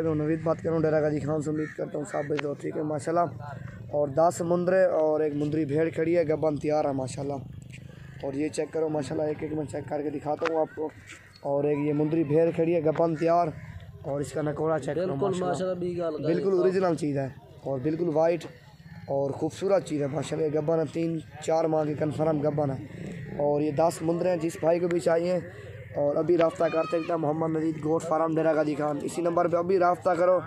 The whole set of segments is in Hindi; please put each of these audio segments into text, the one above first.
मैं नवीद बात कर रहा हूँ डेरा गाजी खान से। उम्मीद करता हूँ सब तो ठीक है माशाल्लाह। और 10 मुंदरे और एक मुंदरी भेड़ खड़ी है, गब्बन तैयार है माशाल्लाह। और ये चेक करो माशाल्लाह, एक एक मैं चेक करके दिखाता हूँ आपको। और एक ये मुंदरी भेड़ खड़ी है, गब्बन तैयार। और इसका नकोड़ा चेक करो माशाल्लाह, बिल्कुल ओरिजिनल चीज़ है और बिल्कुल वाइट और ख़ूबसूरत चीज़ है माशाल्लाह। गब्बन है, 3-4 माह की कन्फर्म गब्बन है। और ये 10 मुंदरे हैं, जिस भाई को भी चाहिए और अभी रब्ता करते एकदम मोहम्मद नवीद गोट फार्म डेरा गाजी खान, इसी नंबर पे अभी रब्ता करो।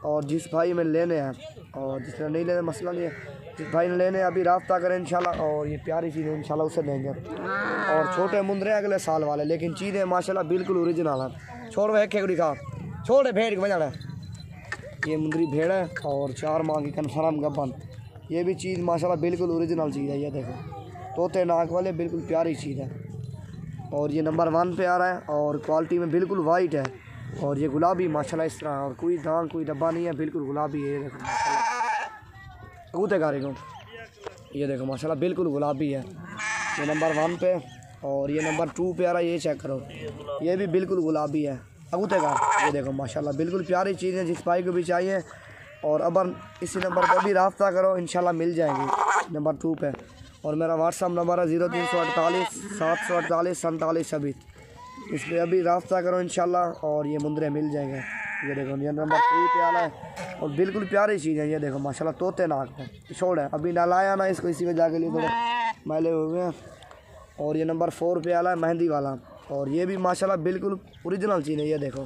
और जिस भाई में लेने हैं और जिसने नहीं लेने मसला नहीं है, जिस भाई ने लेने अभी रब्ता करें इंशाल्लाह। और ये प्यारी चीज़ें इंशाल्लाह उसे लेंगे। और छोटे मुंदरे अगले साल वाले, लेकिन चीज़ें माशाल्लाह बिल्कुल ओरिजिनल है। छोड़ वह एक दिखा, छोड़ भेड़ के बजाना। ये मुंदरी भेड़ है और 4 माह की कन्फर्म गब्बन। ये भी चीज़ माशाल्लाह बिल्कुल ओरिजिनल चीज़ है। ये देखो तोते नाक वाले, बिल्कुल प्यारी चीज़ है। और ये नंबर 1 पे आ रहा है और क्वालिटी में बिल्कुल वाइट है। और ये गुलाबी माशाल्लाह इस तरह, और कोई दाग कोई डब्बा नहीं है, बिल्कुल गुलाबी है। ये देखो माशाल्लाह कबूतर कारीगर, ये देखो माशाल्लाह बिल्कुल गुलाबी है। ये नंबर 1 पे। और ये नंबर 2 पे आ रहा है, ये चेक करो, ये भी बिल्कुल गुलाबी है कबूतर का। ये देखो माशाल्लाह बिल्कुल प्यारी चीज़ है, जिस भाई को भी चाहिए। और अब इसी नंबर पर भी रब्ता करो, इंशाल्लाह मिल जाएंगी नंबर 2 पे। और मेरा व्हाट्सअप नंबर है 0348 748 47 26। इस पर अभी रब्ता करो इंशाल्लाह और ये मुंदरे मिल जाएंगे। ये देखो ये नंबर 3 पे आना है और बिल्कुल प्यारी चीज़ है। ये देखो माशाल्लाह तोते नाक पे छोड़ है, अभी नलाया ना इसको, इसी वजह के लिए थोड़े मैले हुए हैं। और ये नंबर 4 पे आला है मेहंदी वाला। और ये भी माशाल्लाह बिल्कुल ओरिजिनल चीज़ है। ये देखो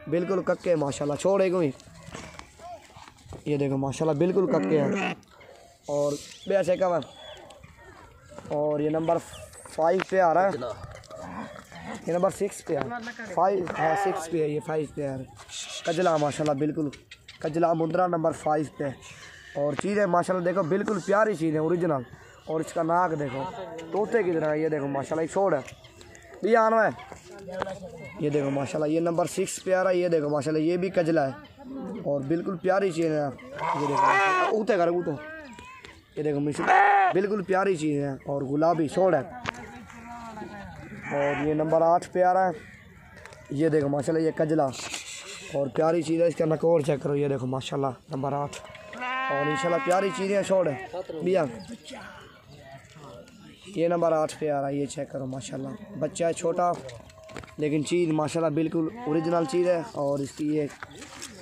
बिल्कुल कक्के माशाल्लाह, छोड़े कोई। ये देखो माशाल्लाह बिल्कुल कक्के हैं और बेचे कवर। और ये नंबर 5 पे आ रहा है, ये नंबर 6 पे है, 5 है 6 पे है, ये 5 पे है कजला माशाल्लाह बिल्कुल कजला मुंदरा नंबर 5 पे। और चीज़ें माशाल्लाह देखो बिल्कुल प्यारी चीज़ है ओरिजिनल। और इसका नाक देखो तोते की तरह। ये देखो माशाल्लाह एक छोड़ है भी आना है। ये देखो माशाल्लाह ये नंबर 6 पे आ रहा है। ये देखो माशाल्लाह ये भी कजला है और बिल्कुल प्यारी चीज़ है। ये देखो ऊते कर ऊते, ये देखो बिल्कुल प्यारी चीज़ है और गुलाबी छोड़ है। और ये नंबर 8 पे आ रहा है। ये देखो माशाल्लाह ये कजला और प्यारी चीज़ है। इसका नकोर चेक करो, ये देखो माशाल्लाह नंबर 8। और इंशाल्लाह प्यारी चीज़ें छोड़ है भैया। ये नंबर 8 पे आ रहा है, ये चेक करो माशाल्लाह। बच्चा है छोटा लेकिन चीज़ माशाल्लाह बिल्कुल ओरिजिनल चीज़ है। और इसकी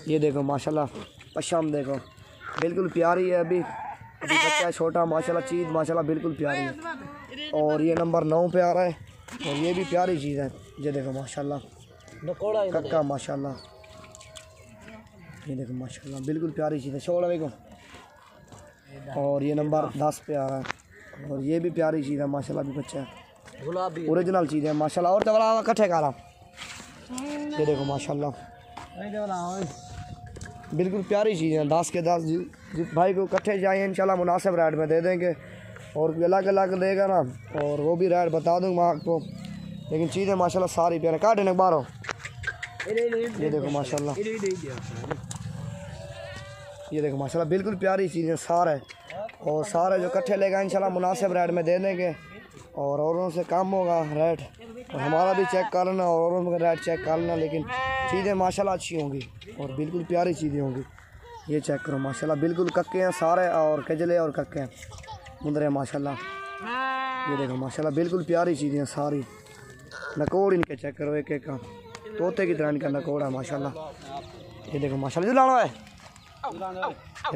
ये देखो माशाल्लाह पशम देखो बिल्कुल प्यारी है। अभी बच्चा है छोटा माशाल्लाह, चीज़ माशाल्लाह बिल्कुल प्यारी है। और ये नंबर 9 पे आ रहा है और ये भी प्यारी चीज़ है। ये देखो माशाल्लाह कक्का माशाल्लाह, ये देखो माशाल्लाह बिल्कुल प्यारी चीज़ है छोड़ा देखो। और ये नंबर 10 पे आ रहा है और ये भी प्यारी चीज़ है माशाल्लाह। भी बच्चा है गुलाबी ओरिजिनल चीज़ है माशाल्लाह। और तबला कट्ठे काला, ये देखो माशाल्लाह बिल्कुल प्यारी चीज़ है। 10 के 10 जिस भाई को इकट्ठे चाहिए इंशाल्लाह मुनासिब रेट में दे देंगे। और अलग अलग देगा ना और वो भी रेट बता दूँगा आपको। लेकिन चीज़ें माशाल्लाह सारी प्यारे काटे न बारो। ये देखो माशाल्लाह, ये देखो माशाल्लाह बिल्कुल प्यारी चीज़ें सारे। और सारे जो इकट्ठे लेगा इंशाल्लाह मुनासिब रेट में दे देंगे। और औरों से कम होगा रेट, और हमारा भी चेक कर लेना और औरों का रेट चेक कर लेना। लेकिन चीज़ें माशाल्लाह अच्छी होंगी और बिल्कुल प्यारी चीज़ें होंगी। ये चेक करो माशाल्लाह बिल्कुल कक्के हैं सारे और कजले और कक्के हैं मुंदरे माशाल्लाह। ये देखो माशाल्लाह बिल्कुल प्यारी चीज़ें हैं सारी। नकोड़ इनके चेक करो एक एक का, तोते की तरह इनका नकोड़ है माशाल्लाह। ये देखो माशाल्लाह जो लाना है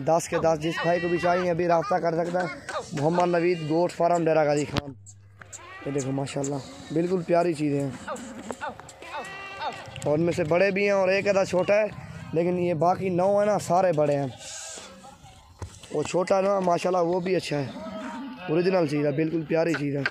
10 के 10 जिस भाई को भी चाहिए अभी रब्ता कर सकता है। मोहम्मद नवीद गोट फार्म डेरा गाजी खान। ये देखो माशाल्लाह बिल्कुल प्यारी चीज़ें हैं और उनमें से बड़े भी हैं और एक आधा छोटा है। लेकिन ये बाकी 9 है ना सारे बड़े हैं। वो छोटा ना माशाल्लाह वो भी अच्छा है, ओरिजिनल चीज़ है, बिल्कुल प्यारी चीज़ है।